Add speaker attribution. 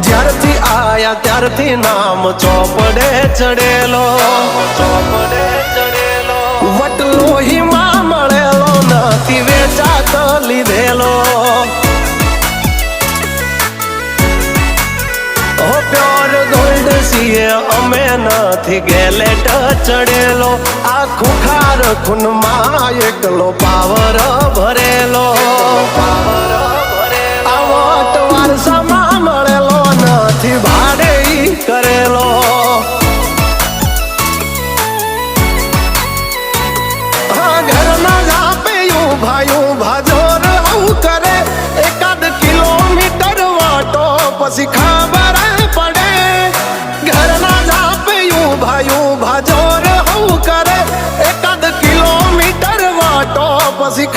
Speaker 1: જ્યારથી આયા ત્યારથી નામ ચોપડે ચડેલો, વટલો હિમા મળેલો નથી વેચાત લીધેલો. ઓ પ્યોર ગોલ્ડ છીએ અમે નથી ગેલેટ ચડેલો. આ ખુખાર ખૂનમાં એકલો પાવર ભરેલો. આ વટ વારસામાં મળેલો નથી ભાડે ઈ કરેલો. હા ઘરના ઝાપે ઊભા જોર આવું કરે. એકાદ કિલોમીટર વાટો પછી ખબર પડે. ઘરના ઝાપે ઊભા જોર આવું કરે. એકાદ કિલોમીટર વાટો પછી